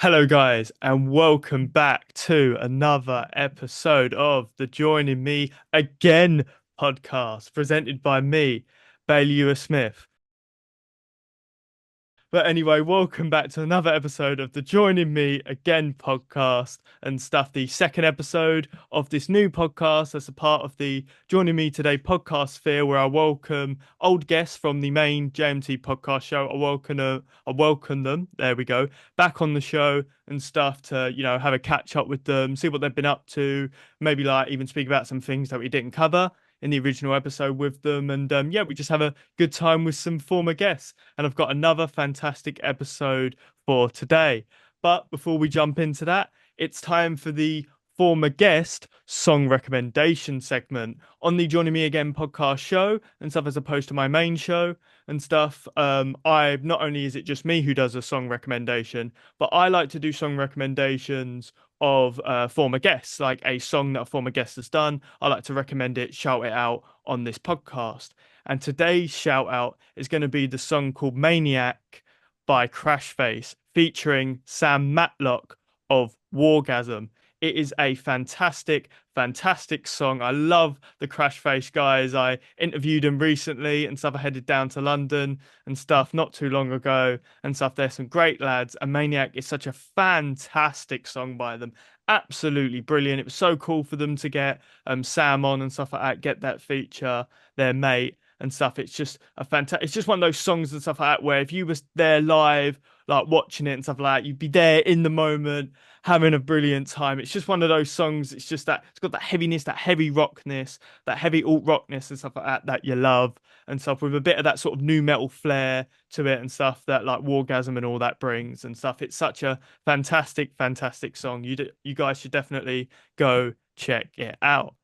Hello, guys, and welcome back to another episode of the Joining Me Again podcast presented by me, Bailey Lewis Smith. But anyway, welcome back to another episode of the Joining Me Again podcast and stuff. The second episode of this new podcast as a part of the Joining Me Today podcast sphere, where I welcome old guests from the main JMT podcast show. I welcome them. There we go. Back on the show and stuff to have a catch up with them, see what they've been up to, maybe like even speak about some things that we didn't cover in the original episode with them. And yeah, we just have a good time with some former guests. And I've got another fantastic episode for today. But before we jump into that, it's time for the former guest song recommendation segment on the Joining Me Again podcast show and stuff, as opposed to my main show and stuff. I not only is it just me who does a song recommendation, but I like to do song recommendations of former guests, like a song that a former guest has done. I like to recommend it, shout it out on this podcast. And today's shout out is going to be the song called Maniac by Crashface, featuring Sam Matlock of Wargasm. It is a fantastic, fantastic song. I love the Crashface guys. I interviewed them recently and stuff. I headed down to London and stuff not too long ago and stuff. There's some great lads. And Maniac is such a fantastic song by them. Absolutely brilliant. It was so cool for them to get Sam on and stuff like that, get that feature, their mate and stuff. It's just a fantastic. It's just one of those songs and stuff like that where if you was there live, like watching it and stuff like that, you'd be there in the moment, having a brilliant time. It's just one of those songs. It's just that it's got that heaviness, that heavy rockness, that heavy alt rockness and stuff like that that you love and stuff, with a bit of that sort of new metal flair to it and stuff that like Wargasm and all that brings and stuff. It's such a fantastic, fantastic song. You guys should definitely go check it out.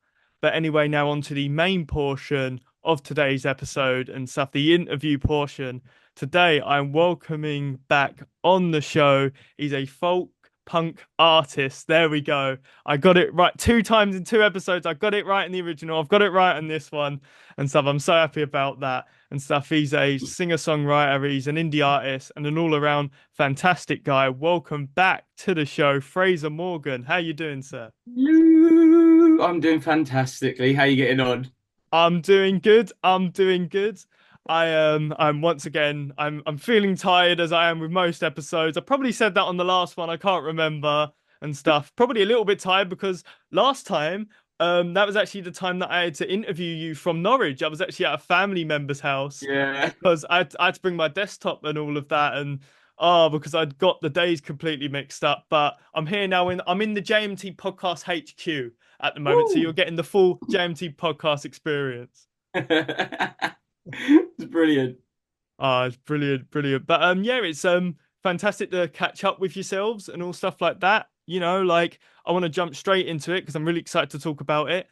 But anyway, now on to the main portion of today's episode and stuff, the interview portion. Today, I'm welcoming back on the show. He's a folk punk artist. There we go. I got it right two times in two episodes. I got it right in the original. I've got it right in this one and stuff. I'm so happy about that and stuff. He's a singer-songwriter. He's an indie artist and an all-around fantastic guy. Welcome back to the show, Fraser Morgan. How you doing, sir? Hello. I'm doing fantastically. How you getting on? I'm doing good. I'm doing good. I'm once again I'm feeling tired as I am with most episodes. I probably said that on the last one. I can't remember and stuff. Probably a little bit tired because last time that was actually the time that I had to interview you from Norwich. I was actually at a family member's house Yeah. because I had to bring my desktop and all of that and because I'd got the days completely mixed up. But I'm here now I'm in the JMT podcast HQ at the moment. So Woo. you're getting the full JMT podcast experience. It's brilliant. Ah, it's brilliant, brilliant. But yeah, it's fantastic to catch up with yourselves and all stuff like that. Like I want to jump straight into it because I'm really excited to talk about it.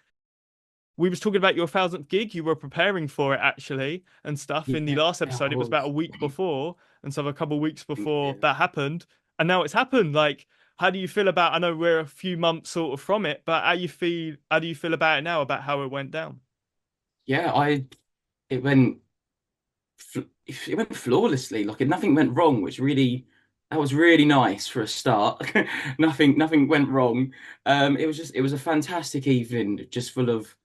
We was talking about your thousandth gig. You were preparing for it actually and stuff in the Yeah, last I episode. It was about was. a week before, and so a couple of weeks before Yeah. that happened, and now it's happened. Like, how do you feel about? I know we're a few months sort of from it, but how you feel? How do you feel about it now? About how it went down? Yeah, it went it went flawlessly. Like nothing went wrong, which really that was really nice for a start. Nothing went wrong. It was a fantastic evening, just full of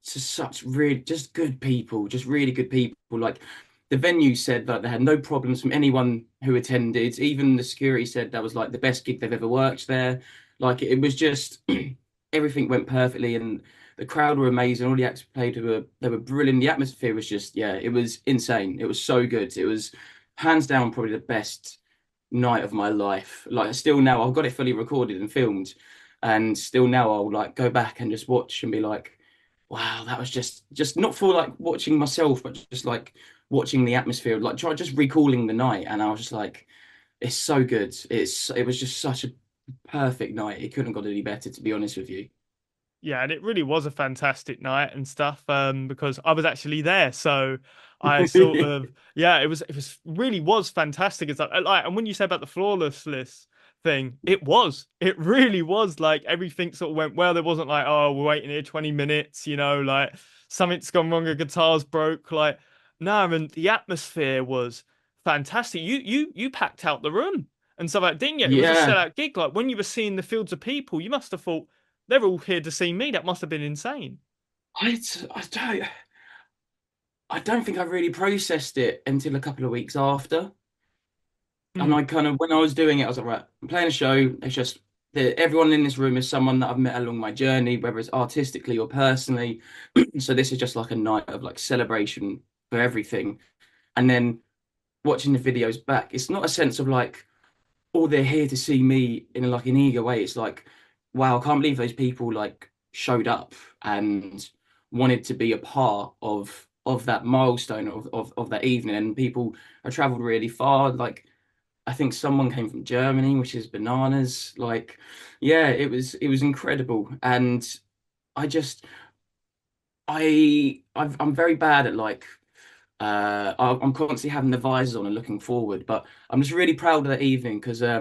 just such really just good people, just really good people. Like the venue said that they had no problems from anyone who attended. Even the security said that was like the best gig they've ever worked there. Like it was just everything went perfectly, and the crowd were amazing. All the acts played were they were brilliant. The atmosphere was just yeah, it was insane. It was so good. It was hands down probably the best night of my life. Like still now I've got it fully recorded and filmed, and still now I'll like go back and just watch and be like wow, that was just not for like watching myself, but just like watching the atmosphere, like try just recalling the night, and I was just like, it's so good. It was just such a perfect night. It couldn't have got any better, to be honest with you. Yeah, and it really was a fantastic night and stuff. Because I was actually there, so I sort of yeah, it was really was fantastic. It's like and when you say about the flawlessness thing, it really was like everything sort of went well. There wasn't like oh we're waiting here 20 minutes, like something's gone wrong, a guitar's broke. Like no, and the atmosphere was fantastic. You packed out the room and stuff like that, didn't you? It was a Yeah. sellout gig. Like when you were seeing the fields of people, you must have thought they're all here to see me. That must have been insane. I, I don't think I really processed it until a couple of weeks after. And Mm. I kind of, when I was doing it, I was like, right, I'm playing a show. It's just everyone in this room is someone that I've met along my journey, whether it's artistically or personally. So this is just like a night of like celebration for everything. And then watching the videos back, it's not a sense of like, oh, they're here to see me in like an eager way. It's like, wow, I can't believe those people like showed up and wanted to be a part of that milestone of that evening. And people have traveled really far. Like I think someone came from Germany, which is bananas. Like, yeah, it was incredible. And I just I'm very bad at like I'm constantly having the visors on and looking forward, but I'm just really proud of that evening because I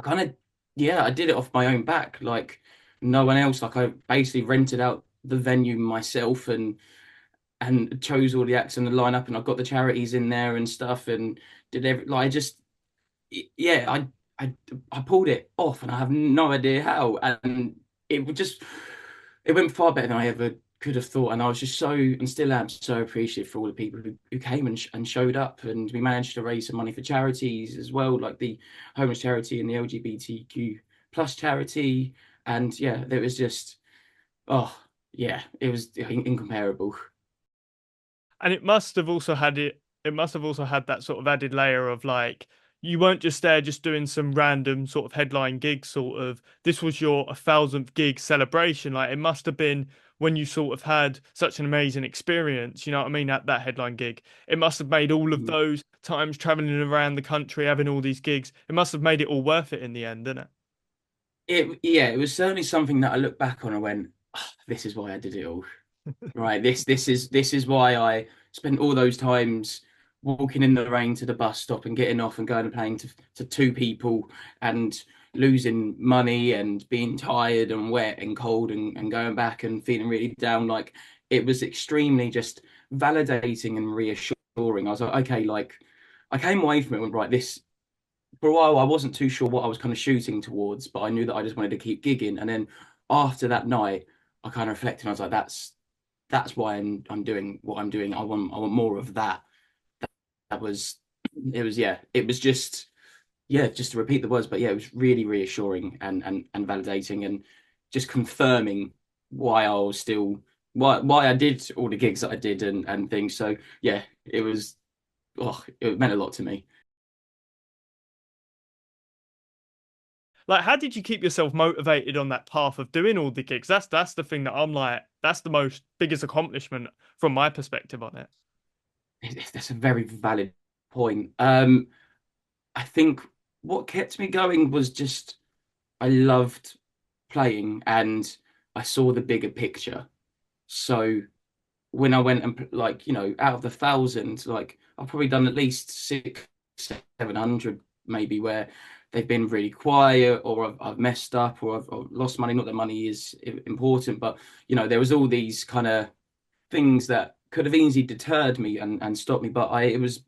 kind of, yeah, I did it off my own back. Like no one else. Like I basically rented out the venue myself and chose all the acts in the lineup, and I got the charities in there and stuff, and did every like I just, yeah, I I pulled it off, and I have no idea how, and it would just it went far better than I ever could have thought, and I was just so and still am so appreciative for all the people who came and showed up, and we managed to raise some money for charities as well, like the homeless charity and the LGBTQ plus charity, and yeah, there was just oh yeah, it was incomparable. And it must have also had it must have also had that sort of added layer of like you weren't just there just doing some random sort of headline gig sort of this was your 1,000th gig celebration. Like it must have been when you sort of had such an amazing experience, you know what I mean, at that headline gig. It must have made all of those times traveling around the country, having all these gigs, it must have made it all worth it in the end, didn't it? It yeah, it was certainly something that I look back on and went, "Ah, this is why I did it all. Right, this is why I spent all those times walking in the rain to the bus stop and getting off and going and playing to two people and losing money and being tired and wet and cold and going back and feeling really down. Like it was extremely just validating and reassuring. I was like, okay, like I came away from it and went, right, this for a while I wasn't too sure what I was kind of shooting towards, but I knew that I just wanted to keep gigging. And then after that night, I kind of reflected and I was like, that's why I'm doing what I'm doing. I want more of that. That was it was yeah, it was just yeah, just to repeat the words, but yeah, it was really reassuring and validating and just confirming why I was still why I did all the gigs that I did and things. So yeah, it was oh, it meant a lot to me. Like, how did you keep yourself motivated on that path of doing all the gigs? That's the thing that I'm like, that's the most biggest accomplishment from my perspective on it. That's a very valid point. I think what kept me going was just I loved playing and I saw the bigger picture. So when I went and like, out of the thousand, like I've probably done at least six, 700 maybe where they've been really quiet or I've messed up or I've lost money. Not that money is important, but there was all these kind of things that could have easily deterred me and stopped me. But it was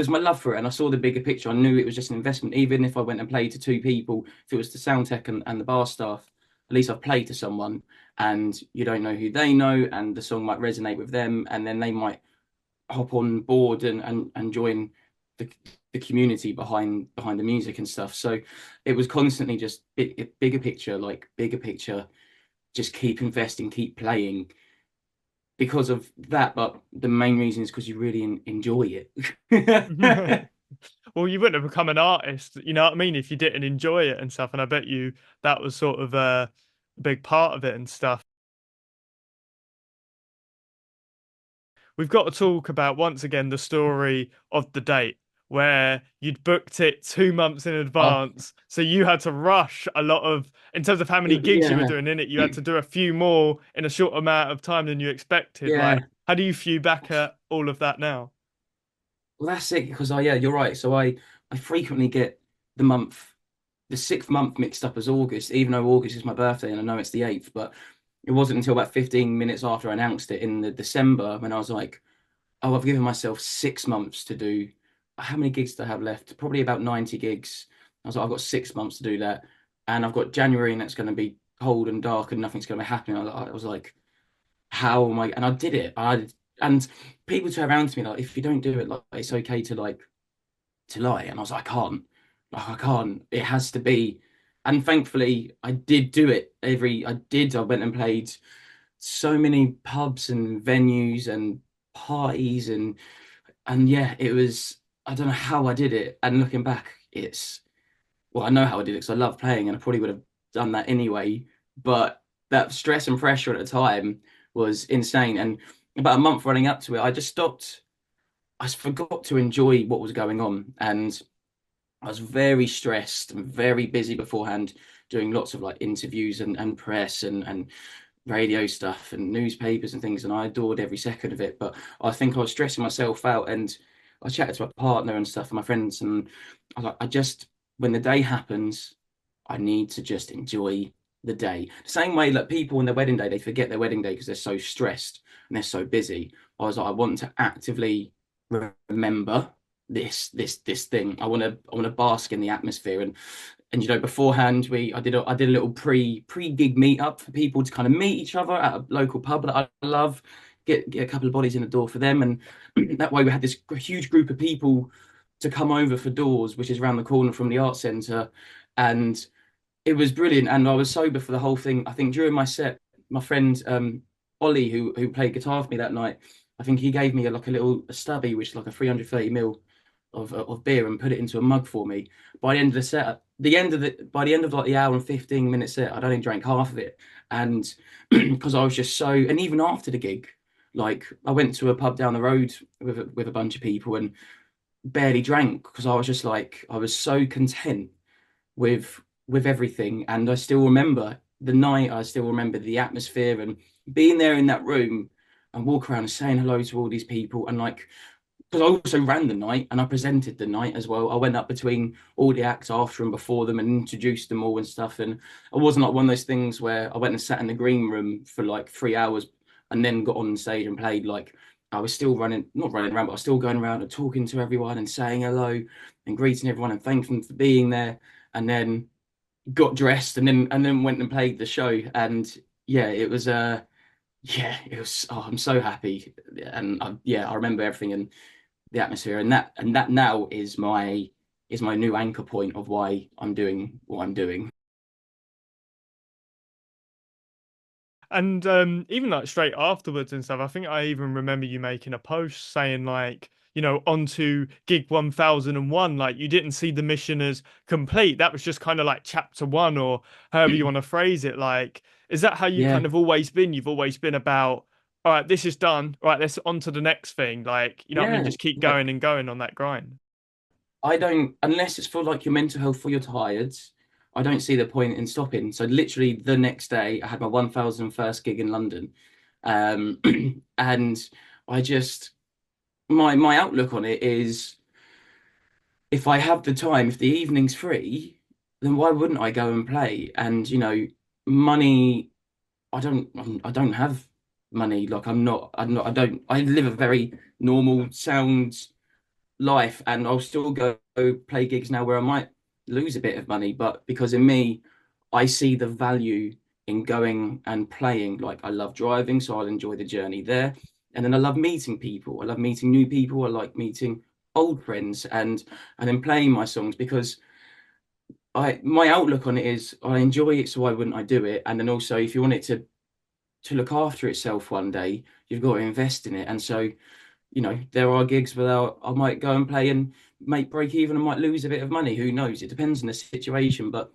my love for it, and I saw the bigger picture. I knew it was just an investment. Even if I went and played to two people, if it was to sound tech and the bar staff, at least I've played to someone, and you don't know who they know, and the song might resonate with them, and then they might hop on board and join the the community behind the music and stuff. So it was constantly just bigger picture, like bigger picture. Just keep investing, keep playing because of that. But the main reason is because you really enjoy it. Well, you wouldn't have become an artist, you know what I mean, if you didn't enjoy it and stuff. And I bet you that was sort of a big part of it and stuff. We've got to talk about once again the story of the date where you'd booked it 2 months in Oh, advance. So you had to rush a lot of, in terms of how many gigs you were yeah, doing in it, you had to do a few more in a short amount of time than you expected. Like, yeah. how do you view back at all of that now? Well, that's it because yeah, you're right. So I frequently get the month, the sixth month mixed up as August, even though August is my birthday and I know it's the 8th. But it wasn't until about 15 minutes after I announced it in the December when I was like, oh, I've given myself 6 months to do how many gigs do I have left? Probably about 90 gigs. I was like, I've got 6 months to do that. And I've got January and that's going to be cold and dark and nothing's going to be happening. I was like, how am I? And I did it. And people turn around to me like, if you don't do it, like it's okay to lie. And I was like, I can't. Like, I can't. It has to be. And thankfully, I did do it. I did. I went and played so many pubs and venues and parties and yeah, it was. I don't know how I did it. And looking back, it's well, I know how I did it because I love playing, and I probably would have done that anyway. But that stress and pressure at the time was insane. And about a month running up to it, I just stopped. I forgot to enjoy what was going on, and I was very stressed and very busy beforehand, doing lots of like interviews and press and radio stuff and newspapers and things, and I adored every second of it. But I think I was stressing myself out, and I chatted to my partner and stuff and my friends, and I was like, I just when the day happens, I need to just enjoy the day. The same way that people on their wedding day, they forget their wedding day because they're so stressed and they're so busy. I was like, I want to actively remember this thing. I want to bask in the atmosphere and beforehand I did a little pre-gig meetup for people to kind of meet each other at a local pub that I love, get a couple of bodies in the door for them, and that way we had this huge group of people to come over for Doors, which is around the corner from the art centre, and it was brilliant. And I was sober for the whole thing. I think during my set, my friend Ollie, who played guitar for me that night, I think he gave me like a little stubby, which is like a 330 ml of beer, and put it into a mug for me. By the end of the set, by the end of like the hour and 15 minute set, I'd only drank half of it, and because I was just so. And even after the gig, like I went to a pub down the road with a bunch of people and barely drank because I was just like I was so content with everything. And I still remember the night. I still remember the atmosphere and being there in that room and walk around and saying hello to all these people, and like because I also ran the night and I presented the night as well. I went up between all the acts after and before them and introduced them all and stuff. And I wasn't like one of those things where I went and sat in the green room for like 3 hours and then got on stage and played. Like I was still running, not running around, but I was still going around and talking to everyone and saying hello and greeting everyone and thanking them for being there. And then got dressed and then went and played the show. And yeah, it was yeah, it was. Oh, I'm so happy, and yeah, I remember everything and the atmosphere, and that now is my new anchor point of why I'm doing what I'm doing. And even like straight afterwards and stuff, I think I even remember you making a post saying like, on to gig 1001, like you didn't see the mission as complete. That was just kind of like chapter one, or however you want to phrase it. Like, is that how you Yeah, kind of always been? You've always been about, all right, this is done. All right, let's on to the next thing. Like, you know what I mean? yeah. Just keep Like going and going on that grind. I don't unless it's for like your mental health or you're tired. I don't see the point in stopping. So literally the next day, I had my 1,001st gig in London, um, and I just my outlook on it is if I have the time, if the evening's free, then why wouldn't I go and play? And money. I don't have money. Like I don't. I live a very normal, sound life, and I'll still go play gigs now where I might lose a bit of money, but because in me, I see the value in going and playing. Like I love driving, so I'll enjoy the journey there. And then I love meeting people. I love meeting new people. I like meeting old friends and then playing my songs because my outlook on it is I enjoy it, so why wouldn't I do it? And then also if you want it to look after itself one day, you've got to invest in it. And so there are gigs where I might go and play and make break even and might lose a bit of money. Who knows? It depends on the situation. But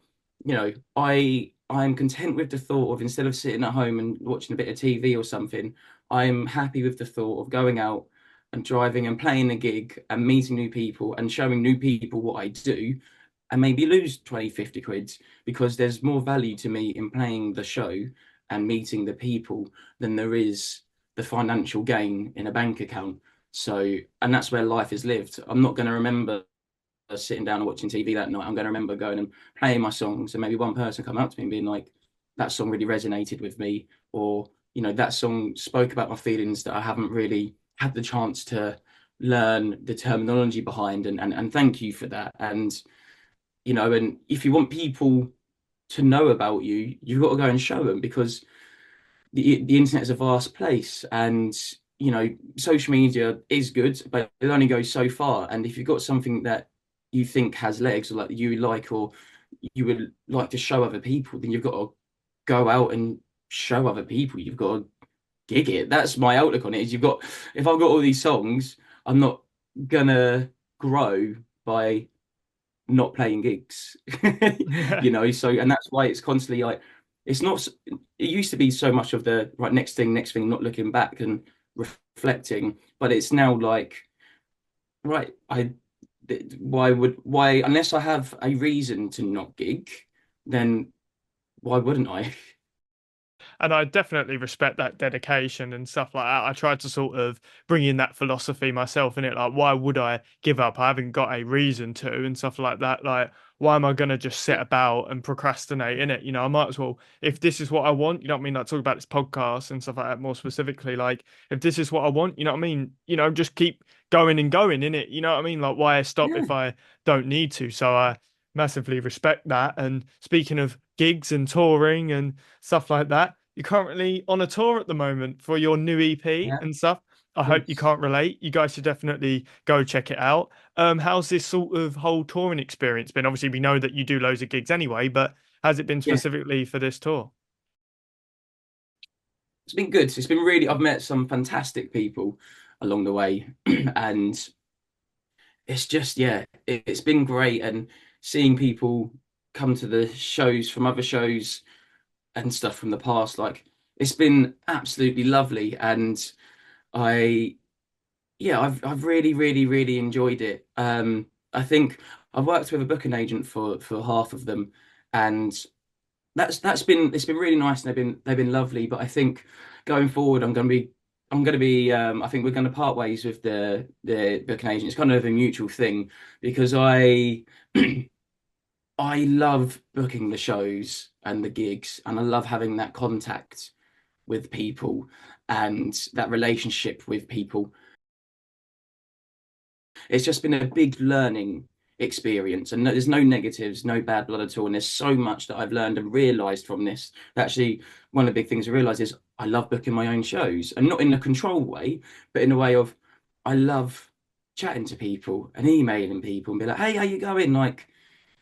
I'm content with the thought of instead of sitting at home and watching a bit of TV or something, I'm happy with the thought of going out and driving and playing a gig and meeting new people and showing new people what I do and maybe lose 20, 50 quid because there's more value to me in playing the show and meeting the people than there is the financial gain in a bank account. So, and that's where life is lived. I'm not going to remember sitting down and watching TV that night. I'm going to remember going and playing my songs, and maybe one person come up to me and being like, "That song really resonated with me," or that song spoke about my feelings that I haven't really had the chance to learn the terminology behind, and thank you for that. And and if you want people to know about you, you've got to go and show them, because the internet is a vast place, and social media is good, but it only goes so far. And if you've got something that you think has legs, or like you like, or you would like to show other people, then you've got to go out and show other people. You've got to gig it. That's my outlook on it. Is you've got If I've got all these songs, I'm not gonna grow by not playing gigs. Yeah. So, and that's why it's constantly like, it's not it used to be so much of the right, next thing, not looking back and reflecting, but it's now like, right, why, unless I have a reason to not gig, then why wouldn't I? And I definitely respect that dedication and stuff like that. I tried to sort of bring in that philosophy myself in it. Like, why would I give up? I haven't got a reason to, and stuff like that. Like, why am I going to just sit about and procrastinate in it? I might as well, if this is what I want, you know what I mean? Like, talk about this podcast and stuff like that more specifically. Like, if this is what I want, you know what I mean? Just keep going and going in it. You know what I mean? Like, why stop Yeah, if I don't need to? So I massively respect that. And speaking of gigs and touring and stuff like that, you're currently on a tour at the moment for your new EP yeah, and stuff. I hope you yes, can't relate. You guys should definitely go check it out. How's this sort of whole touring experience been? Obviously, we know that you do loads of gigs anyway, but has it been yeah. specifically for this tour? It's been good. It's been really. I've met some fantastic people along the way, and it's just, yeah, it's been great. And seeing people come to the shows from other shows and stuff from the past, like, it's been absolutely lovely. And I yeah, I've really, really, really enjoyed it. I think I've worked with a booking agent for half of them, and it's been really nice, and they've been lovely. But I think going forward, I'm gonna be I think we're gonna part ways with the booking agent. It's kind of a mutual thing, because I love booking the shows and the gigs, and I love having that contact with people and that relationship with people. It's just been a big learning experience, and there's no negatives, no bad blood at all. And there's so much that I've learned and realized from this. Actually, one of the big things I realized is I love booking my own shows, and not in a control way, but in a way of, I love chatting to people and emailing people and be like, hey, how you going? Like,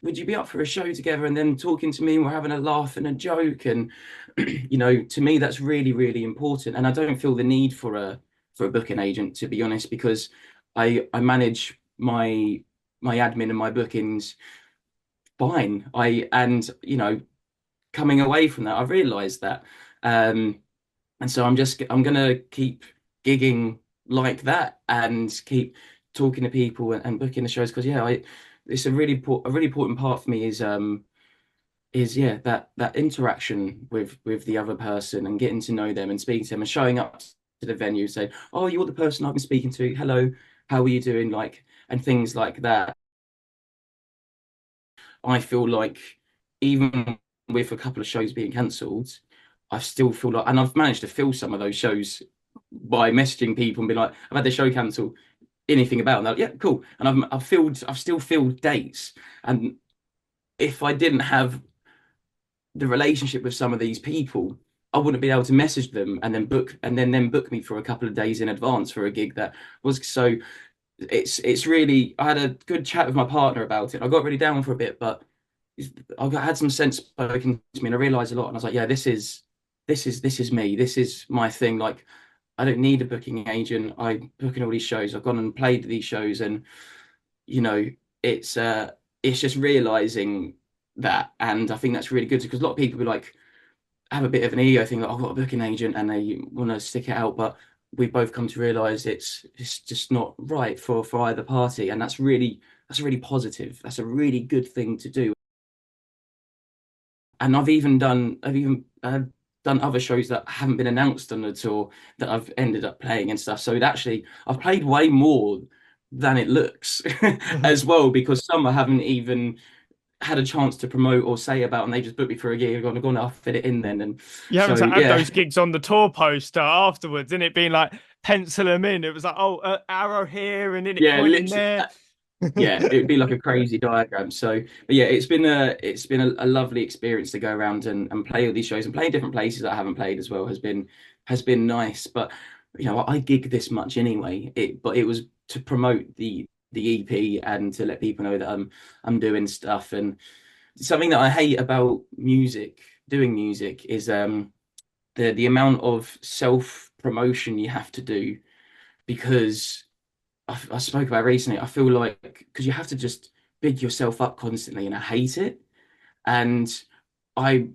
would you be up for a show together? And then talking to me, and we're having a laugh and a joke. And to me, that's really, really important. And I don't feel the need for a booking agent, to be honest, because I manage my admin and my bookings fine. Coming away from that, I've realised that. And so I'm gonna keep gigging like that, and keep talking to people, and booking the shows, because yeah, it's a really important part for me is, yeah, that interaction with the other person, and getting to know them and speaking to them, and showing up to the venue, saying, oh, you're the person I've been speaking to, hello, how are you doing, like, and things like that. I feel like, even with a couple of shows being cancelled, I still feel like, and I've managed to fill some of those shows by messaging people and being like, I've had the show cancelled, anything about, and they're like, yeah, cool. And I've still filled dates. And if I didn't have the relationship with some of these people, I wouldn't be able to message them and then book me for a couple of days in advance for a gig that was so. It's really. I had a good chat with my partner about it. I got really down for a bit, but I had some sense spoken to me, and I realized a lot. And I was like, yeah, this is me. This is my thing. Like, I don't need a booking agent. I'm booking all these shows. I've gone and played these shows, and you know, it's uh, it's just realizing that. And I think that's really good, because a lot of people be like, have a bit of an ego thing, like, I've got a booking agent, and they want to stick it out, but we both come to realize it's just not right for either party. And that's really positive. That's a really good thing to do. And I've even done other shows that haven't been announced on the tour, that I've ended up playing and stuff. So I've played way more than it looks as well, because some I haven't even had a chance to promote or say about, and they just booked me for a gig. I'm gonna, I'll fit it in then. And You so having to add yeah, those gigs on the tour poster afterwards, and it being like pencil them in. It was like, oh, arrow here and then it Yeah, pointing literally. there. Yeah, it would be like a crazy diagram. So, but yeah, it's been a lovely experience to go around and play all these shows and play in different places that I haven't played as well has been nice. But I gig this much anyway. But it was to promote the EP and to let people know that I'm doing stuff. And something that I hate about doing music, is the amount of self promotion you have to do, because I spoke about recently. I feel like because you have to just big yourself up constantly, and I hate it. And I,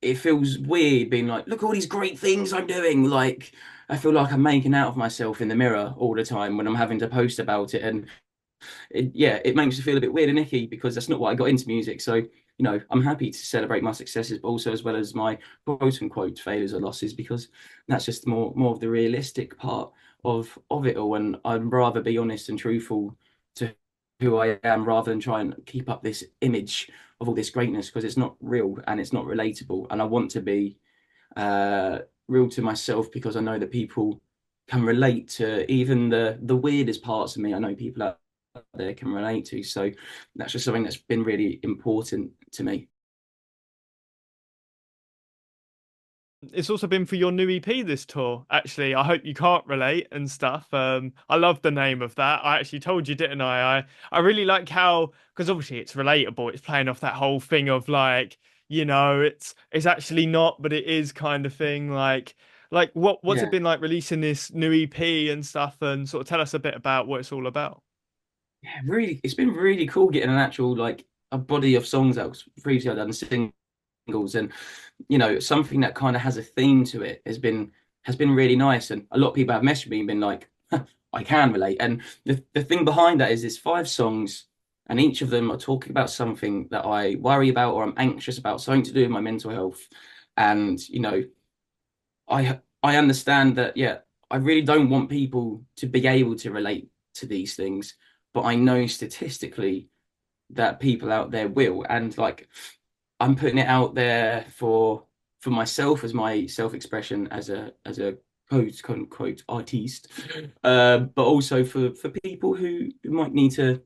it feels weird being like, look all these great things I'm doing. Like I feel like I'm making out of myself in the mirror all the time when I'm having to post about it. And it makes me feel a bit weird and icky, because that's not what I got into music. So, I'm happy to celebrate my successes, but also as well as my quote unquote failures or losses, because that's just more of the realistic part of it all. And I'd rather be honest and truthful to who I am, rather than try and keep up this image of all this greatness, because it's not real and it's not relatable. And I want to be uh, real to myself, because I know that people can relate to even the weirdest parts of me. I know people out there can relate to. So that's just something that's been really important to me. It's also been for your new EP this tour. Actually, I hope you can't relate and stuff. I love the name of that. I actually told you, didn't I? I really like how, because obviously it's relatable. It's playing off that whole thing of like, it's actually not, but it is kind of thing. Like what's it Yeah. been like releasing this new EP and stuff, and sort of tell us a bit about what it's all about. Yeah, really, it's been really cool getting an actual like a body of songs out. 'Cause previously I've done singles, and something that kind of has a theme to it has been really nice. And a lot of people have messaged me and been like, I can relate. And the thing behind that is there's 5 songs, and each of them are talking about something that I worry about or I'm anxious about, something to do with my mental health. And I understand that, yeah, I really don't want people to be able to relate to these things, but I know statistically that people out there will. And like I'm putting it out there for myself, as my self-expression as a quote unquote artiste, but also for people who might need to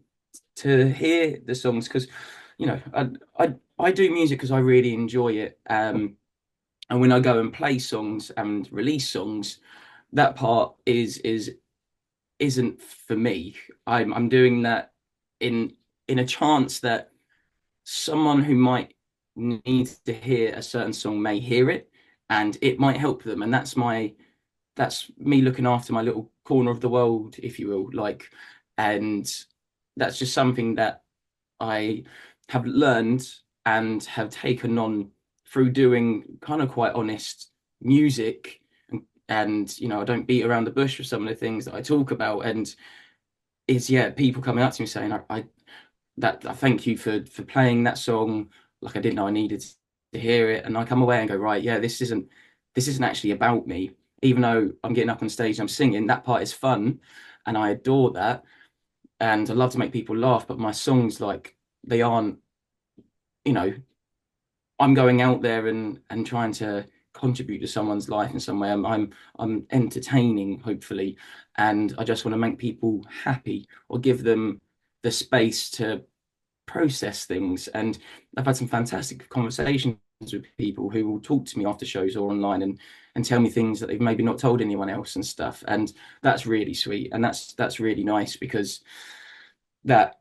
hear the songs, because I do music because I really enjoy it. And when I go and play songs and release songs, that part isn't for me. I'm doing that in a chance that someone who might need to hear a certain song may hear it, and it might help them. And that's me looking after my little corner of the world, if you will. Like, and that's just something that I have learned and have taken on through doing kind of quite honest music. And I don't beat around the bush with some of the things that I talk about. And it's, yeah, people coming up to me saying, I thank you for playing that song. Like, I didn't know I needed to hear it. And I come away and go, right, yeah, this isn't actually about me. Even though I'm getting up on stage and I'm singing, that part is fun and I adore that. And I love to make people laugh, but my songs, like, they aren't, you know, I'm going out there and trying to contribute to someone's life in some way. I'm entertaining, hopefully, and I just want to make people happy or give them the space to process things. And I've had some fantastic conversations with people who will talk to me after shows or online and tell me things that they've maybe not told anyone else and stuff. And that's really sweet, and that's really nice, because that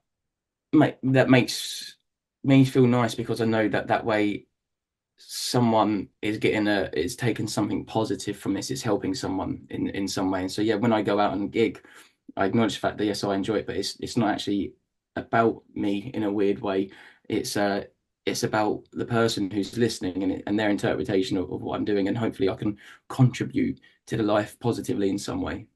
that makes me feel nice, because I know that that way someone is taking something positive from this. It's helping someone in some way. And so, yeah, when I go out and gig, I acknowledge the fact that, yes, I enjoy it, but it's not actually about me in a weird way. It's about the person who's listening, and their interpretation of what I'm doing, and hopefully I can contribute to the life positively in some way.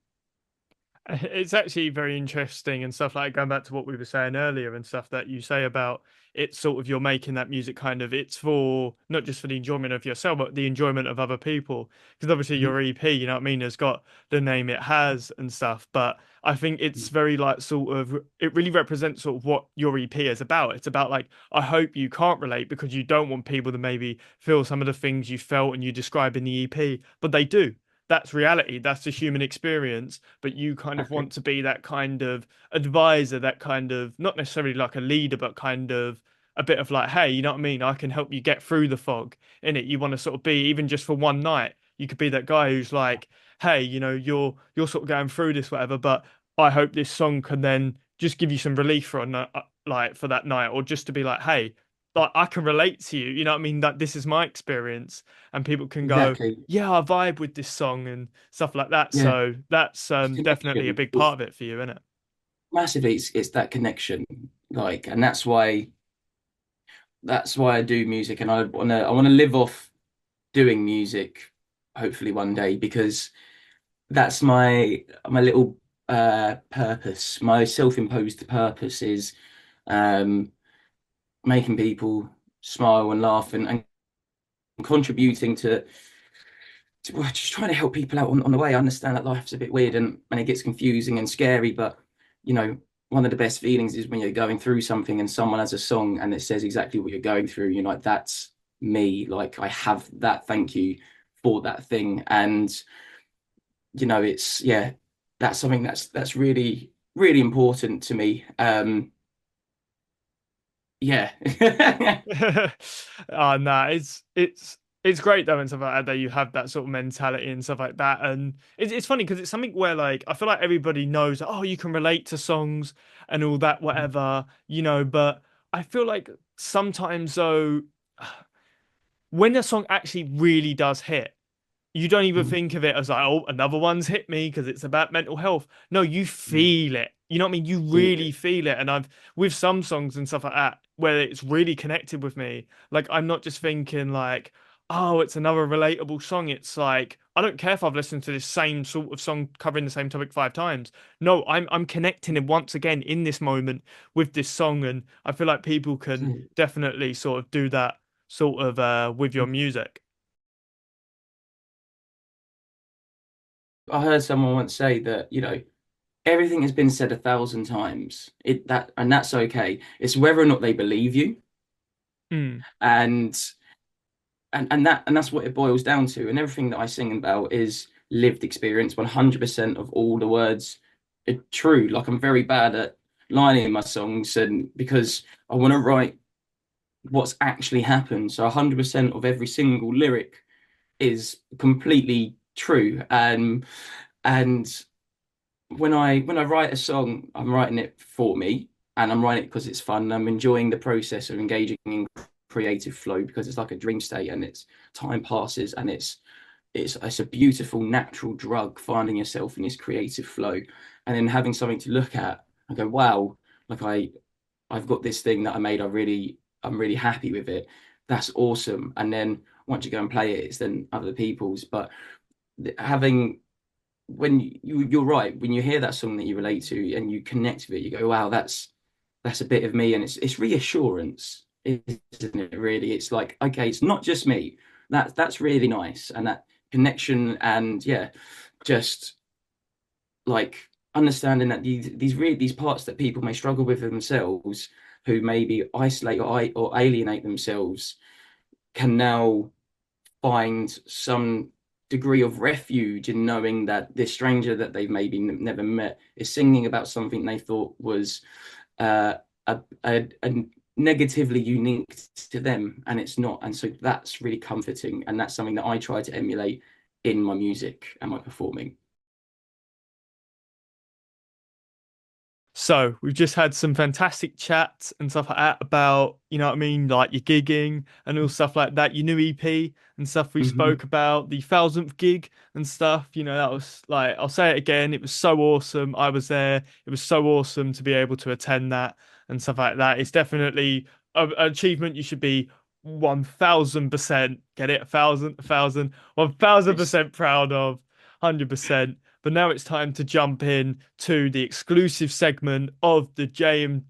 It's actually very interesting and stuff, like going back to what we were saying earlier and stuff that you say about it's sort of you're making that music kind of it's for not just for the enjoyment of yourself but the enjoyment of other people, because obviously Mhm. your EP, you know what I mean, has got the name it has and stuff, but I think it's very like sort of it really represents sort of what your EP is about. It's about like I hope you can't relate because you don't want people to maybe feel some of the things you felt and you describe in the EP, but they do. that's reality, that's the human experience, but you kind of Exactly. want to be that kind of advisor, that kind of not necessarily like a leader, but kind of a bit of like, hey, you know what I mean? I can help you get through the fog in it. You want to sort of be even just for one night. You could be that guy who's like, hey, you're sort of going through this, whatever, but I hope this song can then just give you some relief for a like for that night, or just to be like, hey, like I can relate to you. You know what I mean? That this is my experience, and people can go, Exactly. yeah, I vibe with this song and stuff like that. Yeah. So that's It's definitely a connection. big part It's of it for you, isn't it? massively, it's that connection. Like, and that's why I do music, and I wanna live off doing music, hopefully one day, because that's my little purpose. My self-imposed purpose is um making people smile and laugh, and contributing to well, just trying to help people out on the way. I understand that life's a bit weird and it gets confusing and scary, but you know, one of the best feelings is when you're going through something and someone has a song and it says exactly what you're going through. You're like, that's me. Like I have that. Thank you for that thing. And it's yeah, that's something that's really, really important to me. Yeah. Oh no, it's great though and stuff like that, that you have that sort of mentality and stuff like that. And it's funny because it's something where like I feel like everybody knows, oh, you can relate to songs and all that, whatever, but I feel like sometimes though, when a song actually really does hit, you don't even think of it as like, oh, another one's hit me because it's about mental health. No, you Yeah. feel it. You know what I mean? You Feel really it. feel it. And I've with some songs and stuff like that where it's really connected with me. Like I'm not just thinking like, oh, it's another relatable song. It's like I don't care if I've listened to this same sort of song covering the same topic 5 times. No, I'm connecting it once again in this moment with this song, and I feel like people can definitely sort of do that sort of with your music. I heard someone once say that, everything has been said 1,000 times. That's okay. It's whether or not they believe you. Mm. And that's what it boils down to. And everything that I sing about is lived experience. 100% of all the words are true. Like I'm very bad at lining in my songs, and because I want to write what's actually happened. So 100% of every single lyric is completely true. And when I write a song, I'm writing it for me, and I'm writing it because it's fun. I'm enjoying the process of engaging in creative flow because it's like a dream state, and it's time passes, and it's a beautiful natural drug finding yourself in this creative flow, and then having something to look at and go, wow, like I've got this thing that I made. I'm really happy with it. That's awesome. And then once you go and play it, it's then other people's. But having when you're right, when you hear that song that you relate to and you connect with it, you go, wow, that's a bit of me, and it's reassurance, isn't it? Really, it's like, okay, it's not just me. That's really nice, and that connection, and yeah, just like understanding that these parts that people may struggle with themselves, who maybe isolate or alienate themselves, can now find some degree of refuge in knowing that this stranger that they've maybe never met is singing about something they thought was uh, a negatively unique to them, and it's not. And so that's really comforting, and that's something that I try to emulate in my music and my performing. So we've just had some fantastic chats and stuff like that about, you know what I mean, like your gigging and all stuff like that, your new EP and stuff we Hmm. spoke about, the 1,000th gig and stuff. That was like, I'll say it again, it was so awesome. I was there. It was so awesome to be able to attend that and stuff like that. It's definitely an achievement you should be 1,000%, get it? 1,000, 1,000% proud of, 100%. But now it's time to jump in to the exclusive segment of the JMA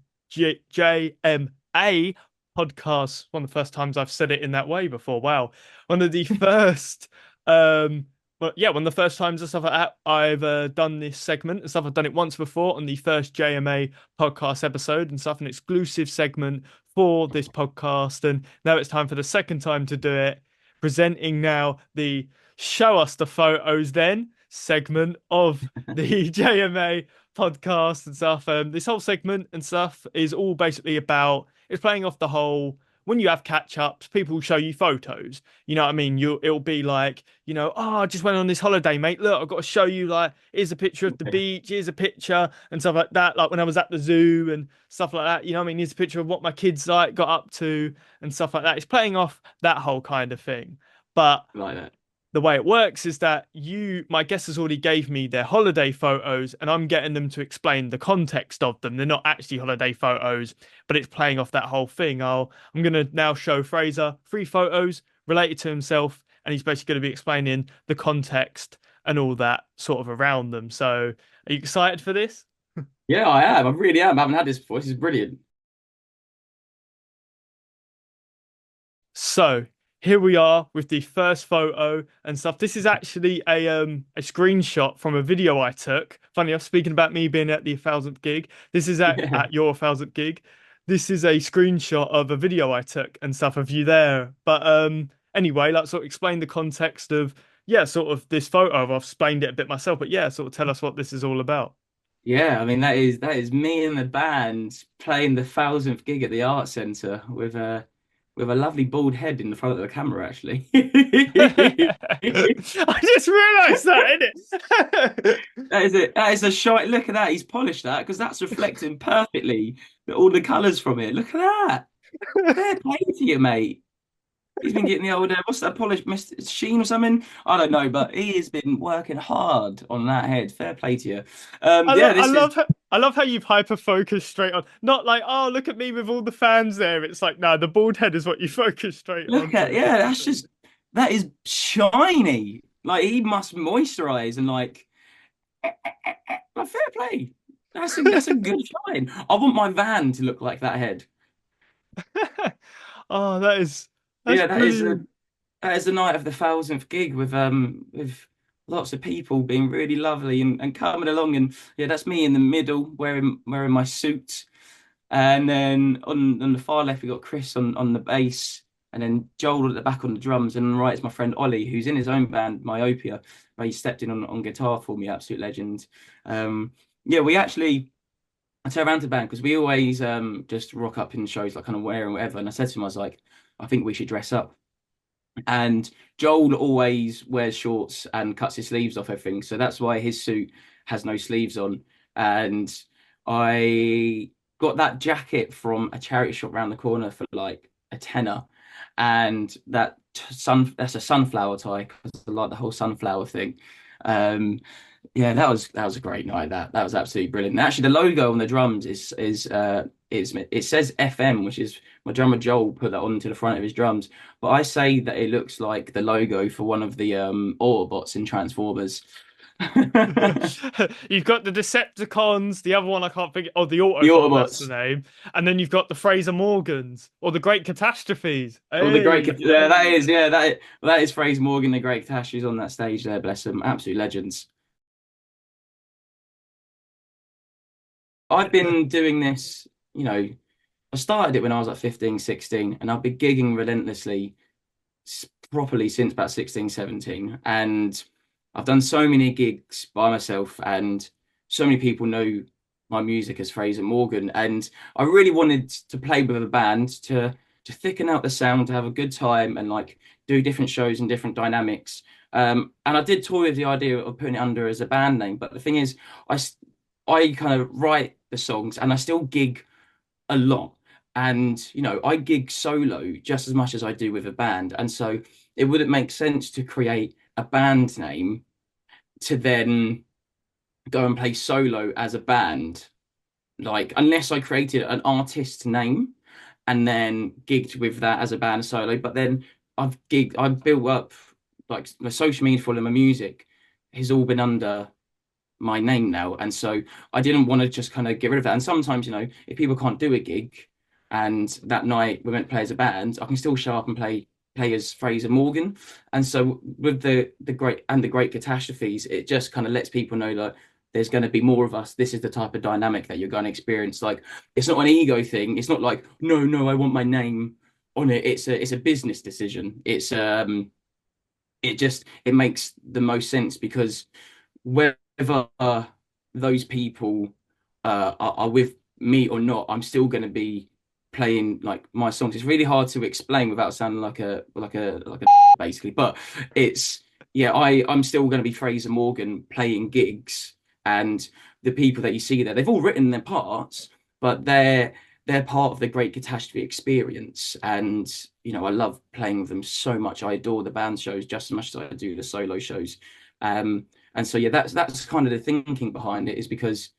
podcast. One of the first times I've said it in that way before. Wow. One of the first, well, yeah, one of the first times and stuff like that I've done this segment and stuff. I've done it once before on the first JMA podcast episode and stuff, an exclusive segment for this podcast. And now it's time for the second time to do it. Presenting now the show us the photos then segment of the JMA podcast and stuff. This whole segment and stuff is all basically about it's playing off the whole when you have catch ups, people show you photos. You know what I mean? It'll be like, oh, I just went on this holiday, mate. Look, I've got to show you like here's a picture of the beach, here's a picture and stuff like that. Like when I was at the zoo and stuff like that. You know what I mean? Here's a picture of what my kids like got up to and stuff like that. It's playing off that whole kind of thing. But Like that. the way it works is that my guest has already gave me their holiday photos and I'm getting them to explain the context of them. They're not actually holiday photos, but it's playing off that whole thing. I'm going to now show Fraser 3 photos related to himself and he's basically going to be explaining the context and all that sort of around them. So are you excited for this? Yeah, I am. I really am. I haven't had this before. This is brilliant. So here we are with the first photo and stuff. This is actually a screenshot from a video I took. Funny enough, speaking about me being at the 1000th gig, this is Yeah. at your 1000th gig. This is a screenshot of a video I took and stuff of you there. But anyway, like sort of explain the context of yeah, sort of this photo. I've explained it a bit myself, but yeah, sort of tell us what this is all about. Yeah, I mean that is me and the band playing the 1000th gig at the Art Centre with a lovely bald head in the front of the camera, actually. I just realised that, innit? That is a shite. Look at that. He's polished that because that's reflecting perfectly all the colours from it. Look at that. Fair play to you, mate. He's been getting the old what's that polished Mr. Sheen or something? I don't know, but he has been working hard on that head. Fair play to you. Yeah, I this is love I love how you've hyper focused straight on. Not like, oh, look at me with all the fans there. It's like, no, the bald head is what you focus straight look onto. at yeah. That's just that is shiny. Like he must moisturize and like fair play. That's a good shine. I want my van to look like that head. Oh, that's Yeah, brilliant. that is the night of the 1000th gig with lots of people being really lovely and coming along and yeah, that's me in the middle wearing my suit. And then on the far left we got Chris on the bass and then Joel at the back on the drums and on the right is my friend Ollie who's in his own band, Myopia, but he stepped in on guitar for me, absolute legend. Um yeah, we actually I turned around to the band because we always just rock up in shows like kind of wearing whatever. And I said to him, I was like, I think we should dress up. And Joel always wears shorts and cuts his sleeves off everything. So that's why his suit has no sleeves on. And I got that jacket from a charity shop around the corner for like a tenner. And that's a sunflower tie because I like the whole sunflower thing. Um, yeah, that was a great night. That was absolutely brilliant. And actually, the logo on the drums is it says FM, which is my drummer Joel put that onto the front of his drums. But I say that it looks like the logo for one of the Autobots in Transformers. The You've got the Decepticons, the other one I can't think. Oh, the Autobot, that's the Autobots name. And then you've got the Fraser Morgans or the Great Catastrophes. or the Hey, Great. Yeah, that hey. is that is Fraser Morgan, the Great Catastrophes on that stage there. Bless them, absolute legends. I've been doing this, you know, I started it when I was like 15, 16, and I've been gigging relentlessly properly since about 16, 17. And I've done so many gigs by myself, and so many people know my music as Fraser Morgan. And I really wanted to play with a band to thicken out the sound, to have a good time, and like do different shows and different dynamics. And I did toy with the idea of putting it under as a band name, but the thing is, I kind of write the songs, and I still gig a lot. And, I gig solo just as much as I do with a band. And so it wouldn't make sense to create a band name to then go and play solo as a band. Like, unless I created an artist name and then gigged with that as a band solo. But then I've built up like my social media for my music has all been under my name now. And so I didn't want to just kind of get rid of that. And sometimes, if people can't do a gig and that night we're meant to play as a band, I can still show up and play as Fraser Morgan. And so with the great catastrophes, it just kind of lets people know that there's going to be more of us. This is the type of dynamic that you're going to experience. Like it's not an ego thing. It's not like, no, I want my name on it. It's a business decision. it makes the most sense because whether those people are with me or not, I'm still going to be playing like my songs. It's really hard to explain without sounding like a basically, but it's yeah, I'm still going to be Fraser Morgan playing gigs, and the people that you see there, they've all written their parts, but they're part of the Great Catastrophe experience, and I love playing with them so much. I adore the band shows just as much as I do the solo shows. Um, and so yeah, that's kind of the thinking behind it is because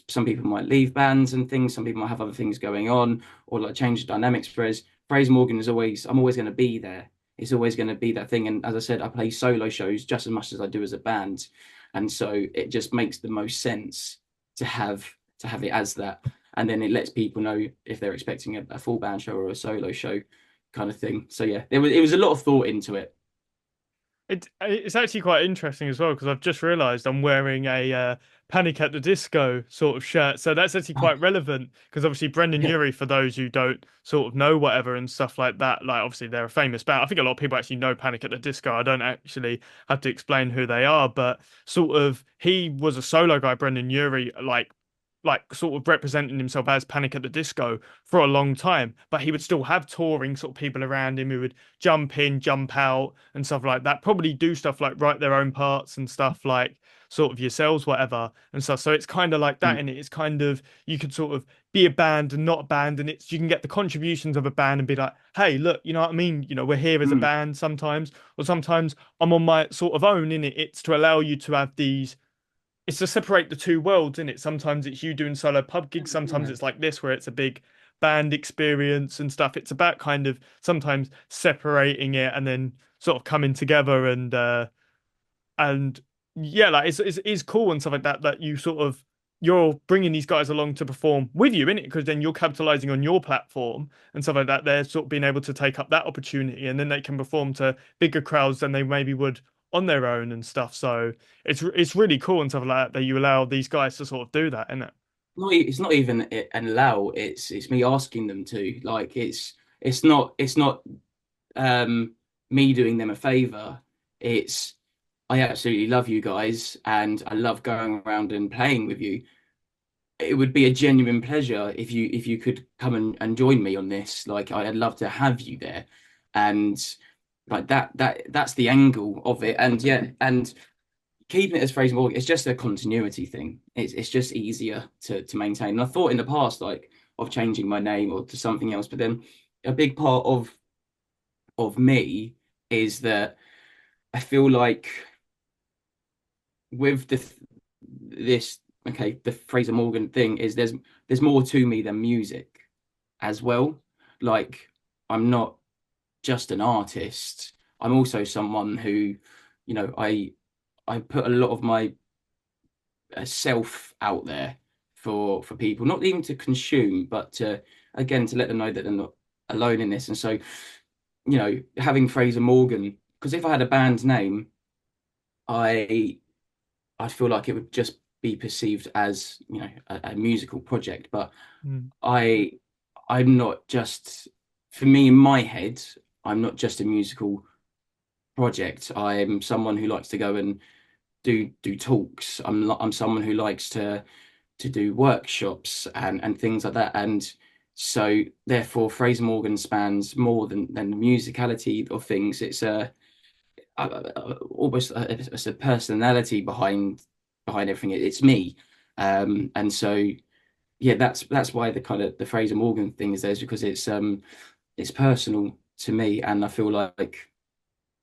some people might leave bands and things, some people might have other things going on or like change the dynamics. Whereas Fraser Morgan is always I'm always going to be there. It's always going to be that thing. And as I said, I play solo shows just as much as I do as a band, and so it just makes the most sense to have it as that, and then it lets people know if they're expecting a full band show or a solo show kind of thing. So yeah, it was a lot of thought into it. It's actually quite interesting as well because I've just realised I'm wearing a Panic at the Disco sort of shirt, so that's actually Oh, quite relevant because obviously Brendan yeah. Urie, for those who don't sort of know whatever and stuff like that, like obviously they're a famous band. I think a lot of people actually know Panic at the Disco. I don't actually have to explain who they are, but sort of he was a solo guy, Brendan Urie, like sort of representing himself as Panic at the Disco for a long time, but he would still have touring sort of people around him who would jump in, jump out, and stuff like that. Probably do stuff like write their own parts and stuff like sort of yourselves, whatever, and stuff. So it's kind of like that, Mm, and it's kind of you could sort of be a band and not a band, and it's you can get the contributions of a band and be like, hey, look, you know what I mean? We're here as a mm, band sometimes, or sometimes I'm on my sort of own in it. It's to allow you to have these it's to separate the two worlds in it. Sometimes it's you doing solo pub gigs, sometimes yeah. it's like this where it's a big band experience and stuff. It's about kind of sometimes separating it and then sort of coming together and yeah, like it's cool and stuff like that that you sort of you're bringing these guys along to perform with you in it because then you're capitalizing on your platform and stuff like that. They're sort of being able to take up that opportunity and then they can perform to bigger crowds than they maybe would on their own and stuff. So it's really cool and stuff like that that you allow these guys to sort of do that, isn't it? It's not even an allow. It's me asking them to. Like it's not um me doing them a favor. It's I absolutely love you guys and I love going around and playing with you. It would be a genuine pleasure if you could come and join me on this. Like I'd love to have you there. And like that's the angle of it. And yeah, and keeping it as Fraser Morgan, it's just a continuity thing. It's just easier to maintain. And I thought in the past like of changing my name or to something else, but then a big part of me is that I feel like with this okay, the Fraser Morgan thing is there's more to me than music as well. Like I'm not just an artist. I'm also someone who, I put a lot of my self out there for people, not even to consume, but to again to let them know that they're not alone in this. And so, having Fraser Morgan, because if I had a band name, I I feel like it would just be perceived as a musical project. But Mm. I I'm not just for me in my head, I'm not just a musical project. I'm someone who likes to go and do talks. I'm someone who likes to do workshops and things like that. And so therefore Fraser Morgan spans more than the musicality of things. It's almost it's a personality behind everything. It's me. And so yeah, that's why the kind of the Fraser Morgan thing is there is because it's personal to me and I feel like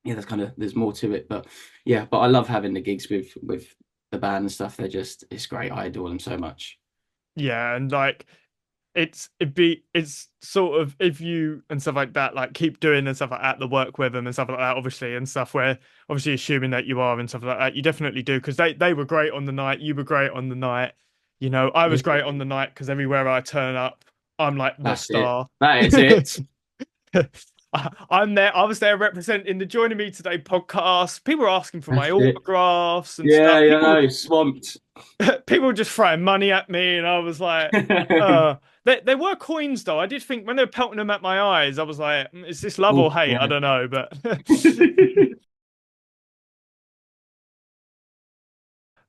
yeah, there's more to it. But yeah, but I love having the gigs with the band and stuff. It's great. I adore them so much. Yeah, and like it's sort of if you and stuff like that like keep doing and stuff like that the work with them and stuff like that obviously and stuff where obviously assuming that you are and stuff like that you definitely do because they were great on the night, you were great on the night, I was great on the night because everywhere I turn up I'm like the That's it. star. That is it. I'm there. I was there representing the Joining Me Today podcast. People were asking for my That's it. autographs and Yeah, stuff. yeah, People no, swamped. people were just throwing money at me, and I was like, there were coins though. I did think when they were pelting them at my eyes, I was like, is this love or Oh, hate? I yeah. don't know, but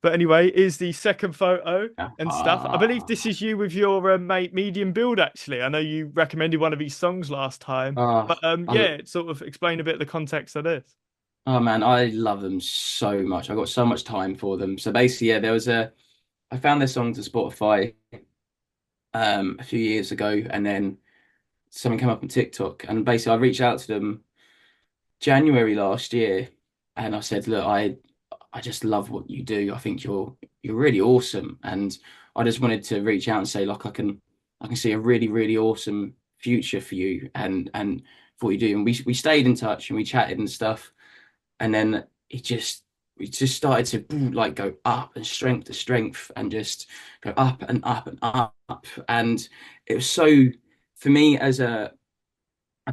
But anyway, is the second photo Yeah. and stuff. I believe this is you with your mate Medium Build. Actually, I know you recommended one of his songs last time, but Ah, I, yeah, sort of explain a bit of the context of this. oh man, I love them so much. I got so much time for them. So basically, yeah, I found their songs on Spotify a few years ago, and then something came up on TikTok, and basically I reached out to them January last year, and I said, look, I just love what you do. I think you're really awesome, and I just wanted to reach out and say, like, I can see a really awesome future for you, and for what you do. And we stayed in touch and we chatted and stuff, and then we just started to like go up and strength to strength and just go up and up and up, and it was so for me as a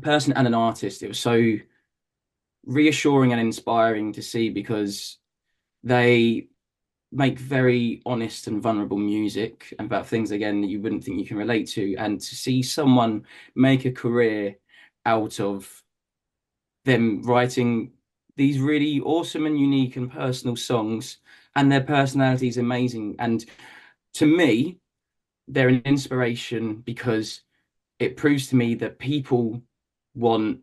person and an artist, it was so reassuring and inspiring to see because they make very honest and vulnerable music about things again that you wouldn't think you can relate to, and to see someone make a career out of them writing these really awesome and unique and personal songs, and their personality is amazing. And to me, they're an inspiration because it proves to me that people want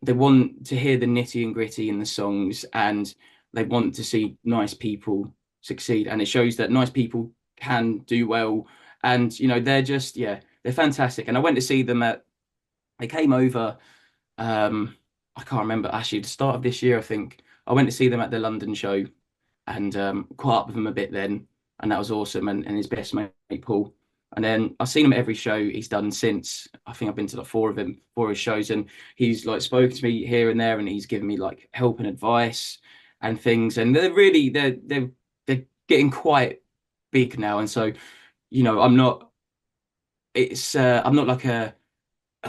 they want to hear the nitty and gritty in the songs, and they want to see nice people succeed, and it shows that nice people can do well. And they're just, yeah, they're fantastic. And I went to see them at they came over, I can't remember, actually the start of this year, I think. I went to see them at the London show, and caught up with him a bit then, and that was awesome. And his best mate Paul, and then I've seen him at every show he's done since. I think I've been to like four of his shows, and he's like spoken to me here and there, and he's given me like help and advice and things. And they're getting quite big now, and so I'm not. I'm not like a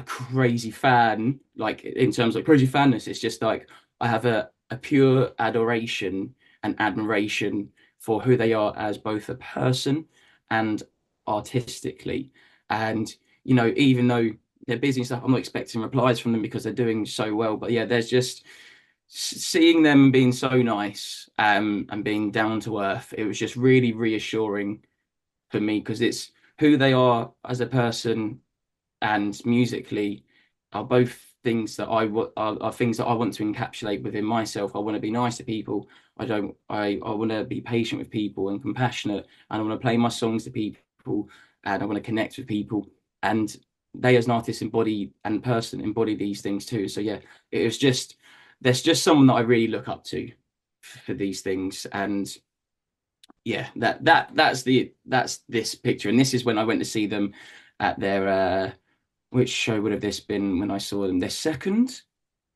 crazy fan, like in terms of crazy fanness. It's just like I have a pure adoration and admiration for who they are as both a person and artistically. And even though they're busy and stuff, I'm not expecting replies from them because they're doing so well. But yeah, there's just seeing them being so nice, and being down to earth. It was just really reassuring for me because it's who they are as a person and musically are both things that are things that I want to encapsulate within myself. I want to be nice to people. I want to be patient with people and compassionate, and I want to play my songs to people, and I want to connect with people. And they as an artist embody and person embody these things too. So yeah, it was just there's just someone that I really look up to for these things. And yeah, that's this picture. And this is when I went to see them at their which show would have this been when I saw them? Their second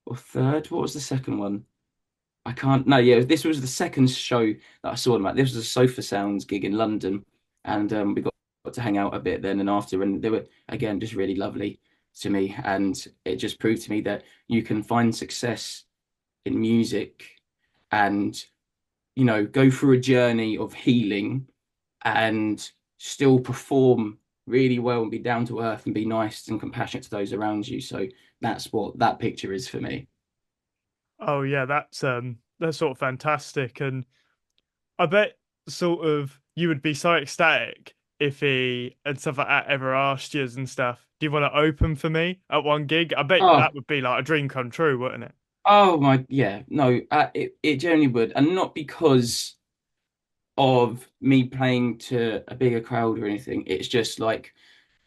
or third? What was the second one? I can't. No, yeah, this was the second show that I saw them at. This was a Sofa Sounds gig in London, and we got to hang out a bit then and after, and they were again just really lovely to me, and it just proved to me that you can find success in music, and go through a journey of healing and still perform really well and be down to earth and be nice and compassionate to those around you. So that's what that picture is for me. Oh yeah, that's sort of fantastic, and I bet sort of you would be so ecstatic if he and stuff like that ever asked you and stuff. Do you want to open for me at one gig? I bet Oh, that would be like a dream come true, wouldn't it? oh my, yeah, no, it genuinely would, and not because of me playing to a bigger crowd or anything. It's just like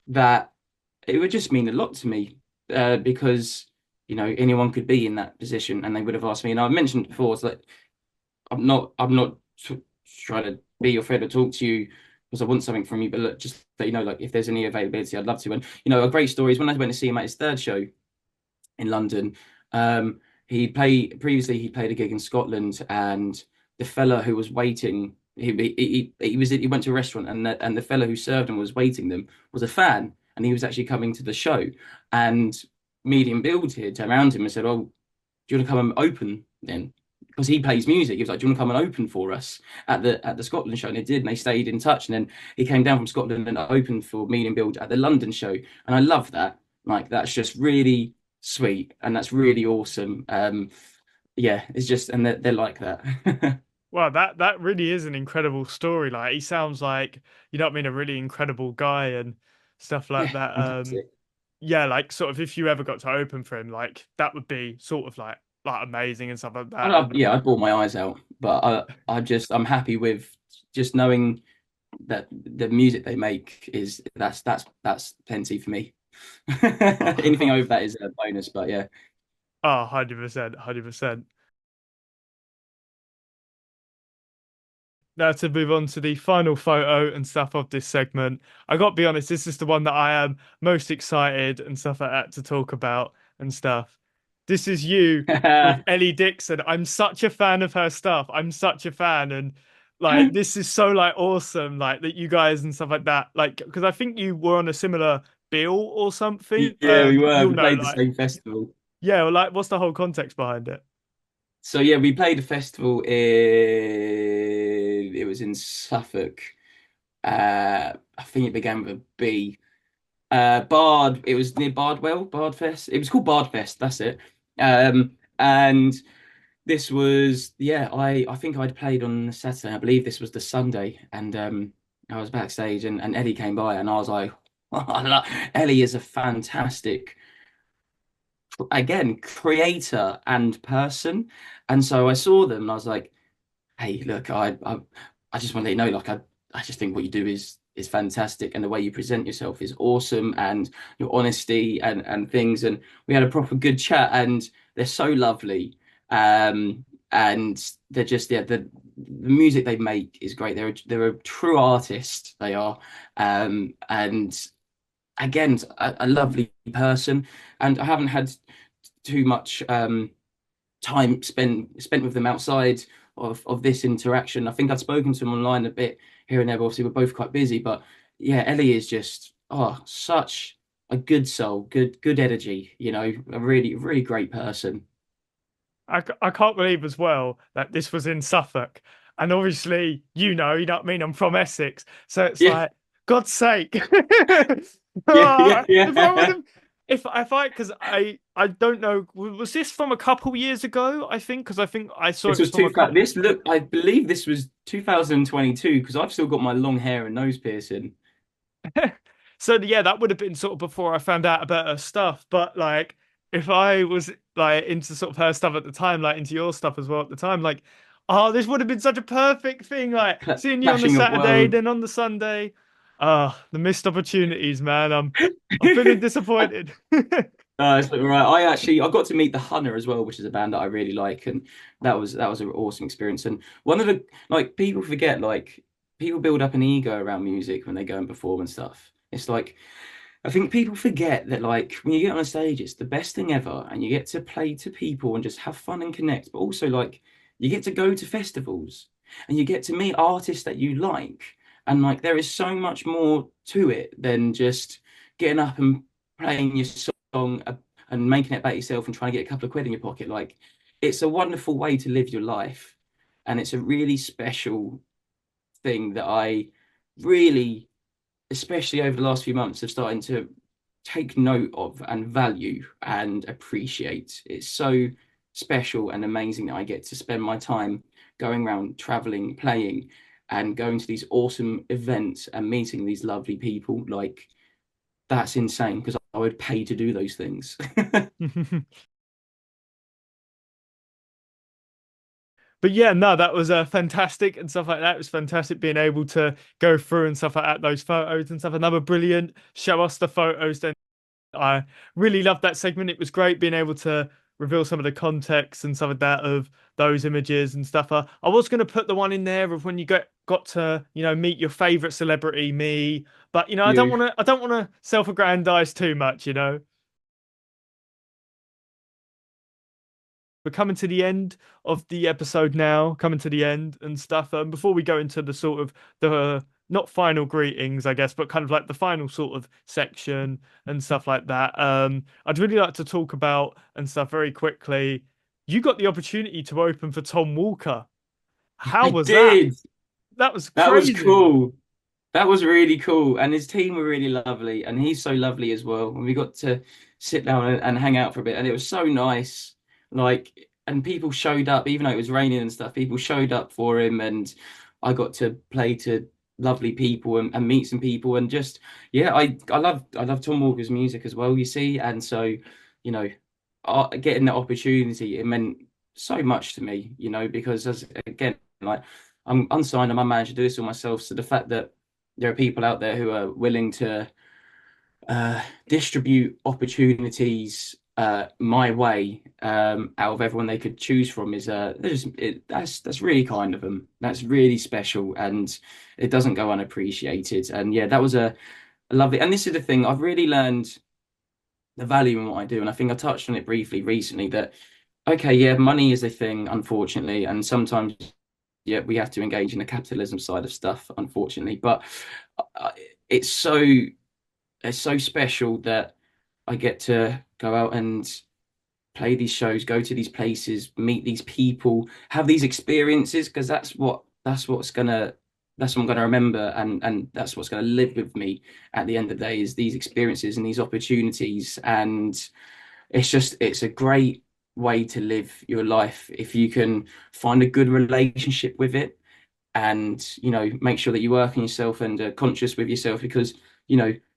that. It would just mean a lot to me, because anyone could be in that position, and they would have asked me. And I've mentioned before, it's like I'm not trying to be your friend or talk to you because I want something from you. But look, just that like if there's any availability, I'd love to. And a great story is when I went to see him at his third show in London. He played a gig in Scotland, and the fella who was waiting, he went to a restaurant, and the fella who served him was waiting them was a fan, and he was actually coming to the show. And Medium Build here turned around to him and said, "Oh, do you want to come and open then?" Because he plays music. He was like, "Do you want to come and open for us at the Scotland show?" And it did, and they stayed in touch. And then he came down from Scotland and opened for Medium Build at the London show. And I love that. Like that's just really sweet, and that's really awesome. Yeah, it's just, and they're like that. Wow, that really is an incredible story. Like he sounds like, you know what I mean, a really incredible guy and stuff like Yeah, that. fantastic. Yeah, like sort of if you ever got to open for him, like that would be sort of like amazing and stuff like that. And Yeah, I bought my eyes out, but I'm happy with just knowing that the music they make is that's plenty for me. Anything over that is a bonus, but yeah. oh, 100%, 100%. Now to move on to the final photo and stuff of this segment. I got to be honest, this is the one that I am most excited and stuff like that to talk about and stuff. This is you with Ellie Dixon. I'm such a fan of her stuff. I'm such a fan, and like this is so like awesome, like that you guys and stuff like that. Like because I think you were on a similar bill or something. Yeah, we were. You'll We know, played the like same festival. yeah, well, like what's the whole context behind it? So yeah, we played a festival in it was in Suffolk. I think it began with a B. Bard. It was near Bardwell, Bardfest. It was called Bardfest. That's it. And this was yeah. I think I'd played on the Saturday. I believe this was the Sunday, and I was backstage, and Eddie came by, and I was like, Ellie is a fantastic again creator and person, and so I saw them, and I was like, hey, look, I just want to let you know, like, I just think what you do is fantastic, and the way you present yourself is awesome, and your honesty and things. And we had a proper good chat, and they're so lovely, and they're just yeah, the music they make is great. They're a true artist. They are, and again, a lovely person, and I haven't had too much. Time spent with them outside of this interaction. I think I'd spoken to them online a bit here and there, but obviously we're both quite busy. But yeah, Ellie is just such a good soul, good energy, a really great person. I can't believe as well that this was in Suffolk. And obviously, you know what I mean? I'm from Essex. So it's Yeah, like, God's sake. yeah, yeah, If I would yeah. have, if I, because I don't know, was this from a couple years ago? I think, because I think I saw This it was was from two. a couple. This look, I believe this was 2022 because I've still got my long hair and nose piercing. So yeah, that would have been sort of before I found out about her stuff. But like, if I was like into sort of her stuff at the time, like into your stuff as well at the time, like, oh, this would have been such a perfect thing. Like seeing you on the Clashing of Saturday, worlds. then on the Sunday. Ah, the missed opportunities, man. I'm feeling disappointed. It's right. I got to meet the Hunter as well, which is a band that I really like, and that was an awesome experience. And one of the like people forget like people build up an ego around music when they go and perform and stuff. It's like I think people forget that like when you get on a stage, it's the best thing ever, and you get to play to people and just have fun and connect. But also like you get to go to festivals and you get to meet artists that you like, and like there is so much more to it than just getting up and playing your song and making it about yourself and trying to get a couple of quid in your pocket. Like it's a wonderful way to live your life, and it's a really special thing that I really especially over the last few months, of starting to take note of and value and appreciate. It's so special and amazing that I get to spend my time going around, traveling, playing, and going to these awesome events and meeting these lovely people. Like, that's insane because I would pay to do those things. But yeah, no, that was fantastic and stuff like that. It was fantastic being able to go through and stuff like that, those photos and stuff. Another brilliant. Show us the photos then. I really loved that segment. It was great being able to reveal some of the context and stuff like that of those images and stuff. I was going to put the one in there of when you got to meet your favorite celebrity, me. But You. I don't want to self-aggrandize too much. We're coming to the end of the episode now, coming to the end and stuff. Before we go into the sort of the not final greetings, I guess, but kind of like the final sort of section and stuff like that. I'd really like to talk about and stuff very quickly. You got the opportunity to open for Tom Walker. How I was that? did. That was That was crazy. cool. That was really cool. And his team were really lovely. And he's so lovely as well. And we got to sit down and hang out for a bit. And it was so nice. Like, and people showed up, even though it was raining and stuff. People showed up for him, and I got to play to lovely people and meet some people, and just yeah, I love Tom Walker's music as well. You see, and so you know, getting that opportunity, it meant so much to me. Because as again, like I'm unsigned, I'm unmanaged to do this all myself. So the fact that there are people out there who are willing to distribute opportunities my way out of everyone they could choose from is that's really kind of them. That's really special, and it doesn't go unappreciated. And yeah, that was a lovely. And this is the thing I've really learned the value in what I do, and I think I touched on it briefly recently. That okay, yeah, money is a thing, unfortunately, and sometimes yeah, we have to engage in the capitalism side of stuff, unfortunately. But uh, it's so it's so special that I get to go out and play these shows, go to these places, meet these people, have these experiences, because that's what I'm gonna remember, and that's what's gonna live with me at the end of the day is these experiences and these opportunities. And it's a great way to live your life if you can find a good relationship with it, and make sure that you work on yourself and are conscious with yourself, because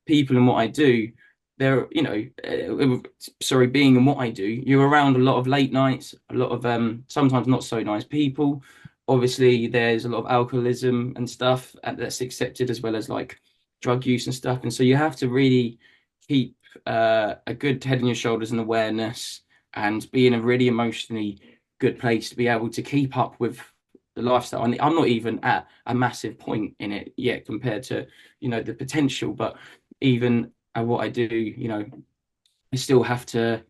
people in what I do, they're sorry, being in what I do, you're around a lot of late nights, a lot of sometimes not so nice people. Obviously there's a lot of alcoholism and stuff that's accepted, as well as like drug use and stuff, and so you have to really keep a good head on your shoulders and awareness, and be in a really emotionally good place to be able to keep up with the lifestyle. And I'm not even at a massive point in it yet compared to, the potential, but even at what I do, I still have to,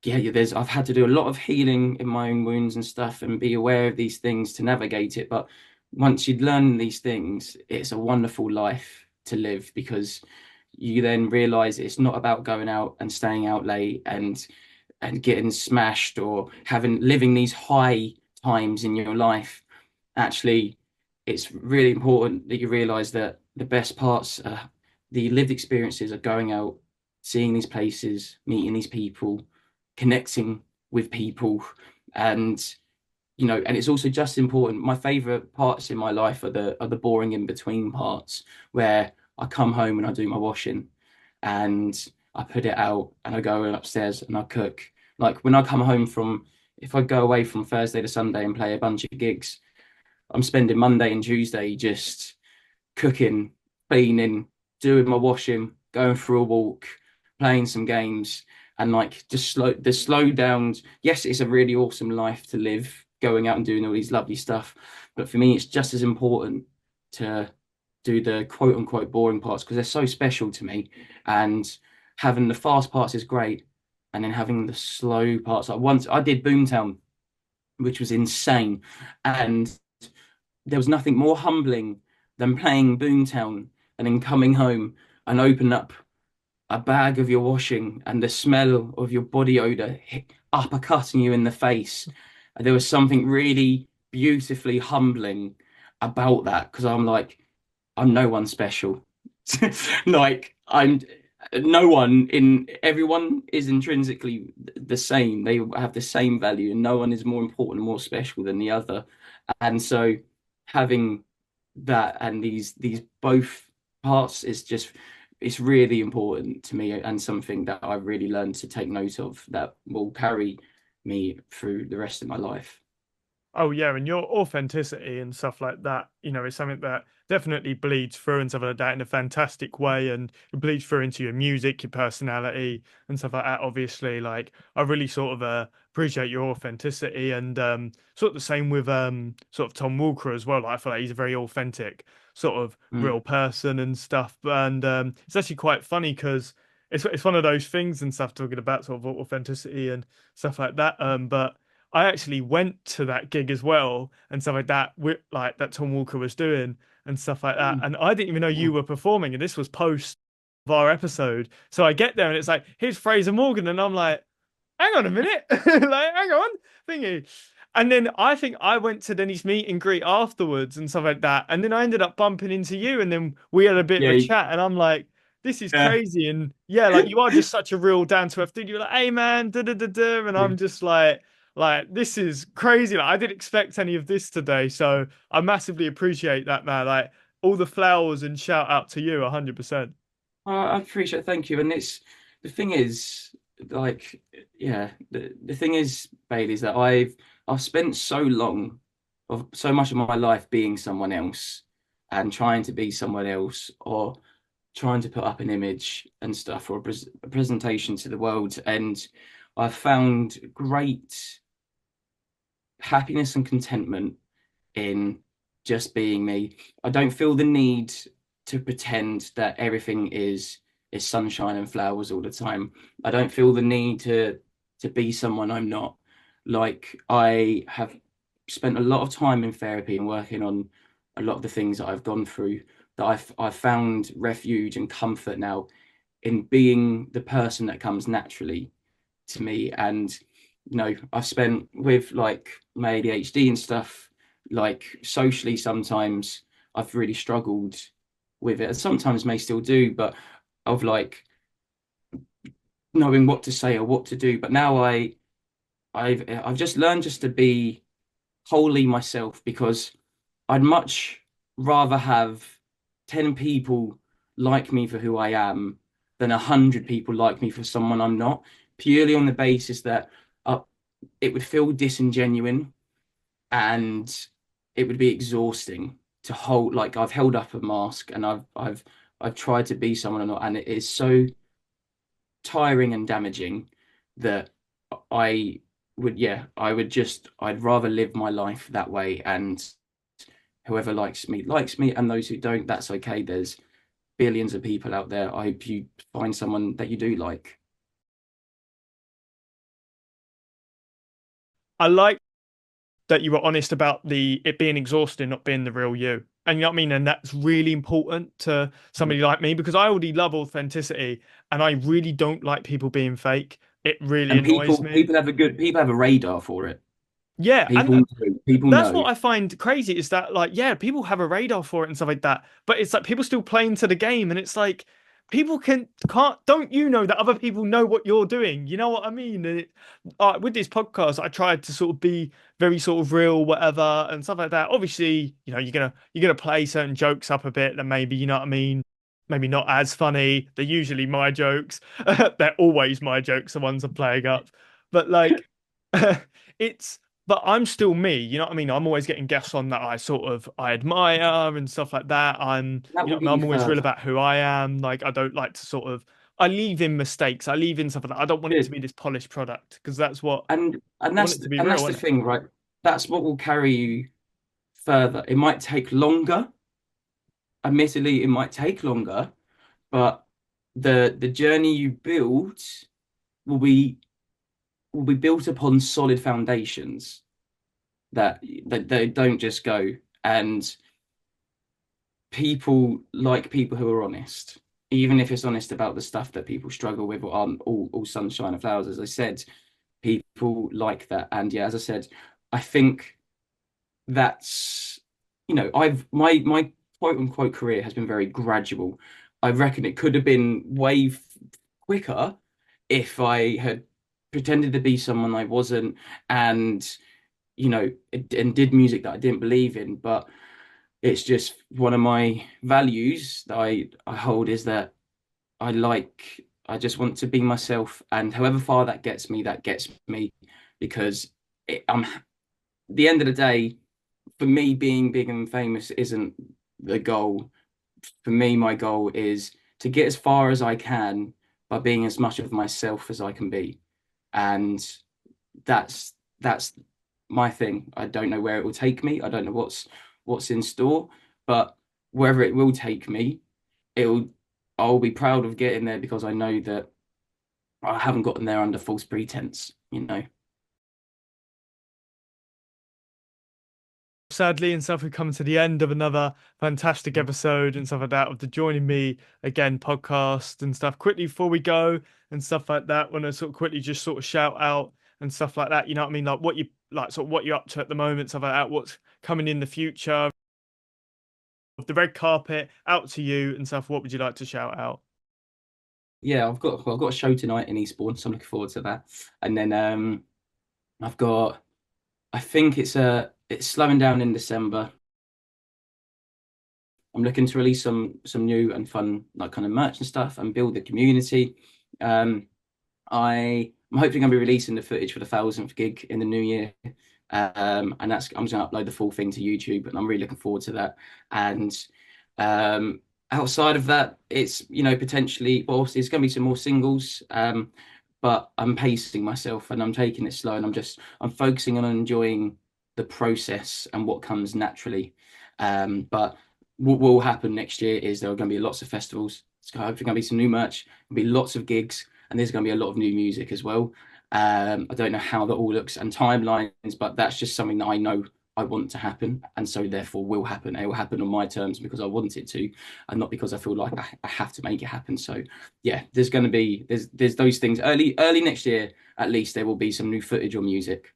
yeah, I've had to do a lot of healing in my own wounds and stuff and be aware of these things to navigate it. But once you learn these things, it's a wonderful life to live, because you then realize it's not about going out and staying out late and getting smashed or having living these high times in your life. Actually, it's really important that you realize that the best parts, the lived experiences, are going out, seeing these places, meeting these people, connecting with people, and and it's also just important. My favorite parts in my life are the boring in between parts, where I come home and I do my washing, and I put it out, and I go upstairs and I cook. Like when I come home from, if I go away from Thursday to Sunday and play a bunch of gigs, I'm spending Monday and Tuesday just cooking, cleaning, doing my washing, going for a walk, playing some games, and like just the slow downs. Yes, it's a really awesome life to live, going out and doing all these lovely stuff. But for me, it's just as important to do the quote unquote boring parts, because they're so special to me. And having the fast parts is great. And then having the slow parts. Like once I did Boomtown, which was insane. And there was nothing more humbling than playing Boomtown and then coming home and open up a bag of your washing and the smell of your body odor uppercutting you in the face. There was something really beautifully humbling about that, because I'm like, I'm no one special. Like I'm no one in everyone is intrinsically the same. They have the same value, and no one is more important and more special than the other. And so having that and these both parts is just it's really important to me, and something that I've really learned to take note of that will carry me through the rest of my life. Oh yeah, and your authenticity and stuff like that, is something that definitely bleeds through and stuff like that in a fantastic way, and it bleeds through into your music, your personality, and stuff like that. Obviously, like I really sort of appreciate your authenticity, and sort of the same with sort of Tom Walker as well. Like, I feel like he's a very authentic sort of Mm, real person and stuff, and it's actually quite funny because it's one of those things and stuff talking about sort of authenticity and stuff like that. But I actually went to that gig as well and stuff like that, like that Tom Walker was doing and stuff like that. mm, And I didn't even know yeah, you were performing, and this was post of our episode. So I get there and it's like, here's Fraser Morgan, and I'm like, hang on a minute, like hang on, thingy. And then I think I went to Denny's meet and greet afterwards and stuff like that. And then I ended up bumping into you, and then we had a bit of a yeah, chat, and I'm like, this is yeah, crazy. And yeah, like you are just such a real down to earth dude. You're like, hey man, da da da da. And yeah. I'm just like, Like this is crazy. Like I didn't expect any of this today, so I massively appreciate that, man. Like all the flowers and shout out to you, 100%. I appreciate it, thank you. And it's the thing is, like, yeah, the thing is, Bailey, is that I've spent so long of so much of my life being someone else and trying to be someone else or trying to put up an image and stuff or a presentation to the world. And I've found great happiness and contentment in just being me. I don't feel the need to pretend that everything is sunshine and flowers all the time. I don't feel the need to be someone I'm not. Like I have spent a lot of time in therapy and working on a lot of the things that I've gone through that I've found refuge and comfort now in being the person that comes naturally to me. And I've spent with like my ADHD and stuff, like socially sometimes I've really struggled with it, and sometimes may still do, but of like knowing what to say or what to do. But now I've just learned just to be wholly myself, because I'd much rather have 10 people like me for who I am than 100 people like me for someone I'm not, purely on the basis that uh, it would feel disingenuine and it would be exhausting to hold. Like I've held up a mask and I've tried to be someone I'm not, and it is so tiring and damaging that I I'd rather live my life that way, and whoever likes me, and those who don't, that's okay. There's billions of people out there. I hope you find someone that you do like. I like that you were honest about the it being exhausting, not being the real you. And you know what I mean? And that's really important to somebody like me because I already love authenticity and I really don't like people being fake. It really And annoys me. people have a radar for it. Yeah, and People that's know. what I find crazy is that like yeah, people have a radar for it and stuff like that, but it's like people still play into the game, and it's like people can't don't you know that other people know what you're doing? You know what I mean? And with this podcast, I tried to sort of be very sort of real, whatever, and stuff like that. Obviously, you know, you're gonna play certain jokes up a bit that maybe you know what I mean. Maybe not as funny. They're usually my jokes. They're always my jokes, the ones I'm playing up. But like, it's but I'm still me, you know what I mean? I'm always getting guests on that I admire and stuff like that. That You know, will what I mean? be I'm always real further. about who I am. Like I don't like to I leave in mistakes. I leave in stuff like that. I don't want it to Good. be this polished product because that's what And I want it to be that's real, the isn't it? thing, right? That's what will carry you further. It might take longer. Admittedly, it might take longer, but the journey you build will be will be built upon solid foundations that they don't just go. And people like people who are honest, even if it's honest about the stuff that people struggle with or aren't all sunshine and flowers. As I said, people like that. And yeah, as I said, I think that's I've my quote unquote career has been very gradual. I reckon it could have been way quicker if I had pretended to be someone I wasn't, and and did music that I didn't believe in. But it's just one of my values that I hold, is that I just want to be myself, and however far that gets me, because I'm the end of the day, for me, being big and famous isn't the goal. For me, my goal is to get as far as I can by being as much of myself as I can be. And that's my thing. I don't know where it will take me. I don't know what's in store, but wherever it will take me, it'll I'll be proud of getting there, because I know that I haven't gotten there under false pretense. Sadly and stuff, we've come to the end of another fantastic episode and stuff like that of the Joining Me Again podcast and stuff. Quickly before we go and stuff like that, want to sort of quickly just sort of shout out and stuff like that. You know what I mean? Like what you like, sort of what you're up to at the moment, stuff like that. What's coming in the future? The red carpet out to you and stuff. What would you like to shout out? Yeah, I've got a show tonight in Eastbourne, so I'm looking forward to that. And then I've got, I think it's slowing down in December. I'm looking to release some new and fun like kind of merch and stuff and build the community. Um, I'm hopefully going to be releasing the footage for the thousandth gig in the new year, and I'm just going to upload the full thing to YouTube, and I'm really looking forward to that. And um, outside of that, it's potentially well, obviously, there's going to be some more singles, but I'm pacing myself and I'm taking it slow, and I'm focusing on enjoying the process and what comes naturally. But what will happen next year is there are going to be lots of festivals. It's hopefully going to be some new merch, there'll be lots of gigs, and there's going to be a lot of new music as well. I don't know how that all looks and timelines, but that's just something that I know I want to happen, and so therefore will happen. It will happen on my terms because I want it to, and not because I feel like I have to make it happen. So yeah, there's going to be there's those things early next year at least. There will be some new footage or music.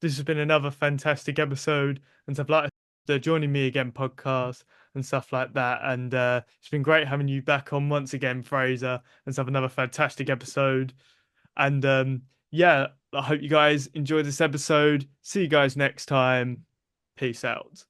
This has been another fantastic episode and stuff like the Joining Me Again podcast and stuff like that. And it's been great having you back on once again, Fraser, and stuff. Another fantastic episode. And yeah, I hope you guys enjoy this episode. See you guys next time. Peace out.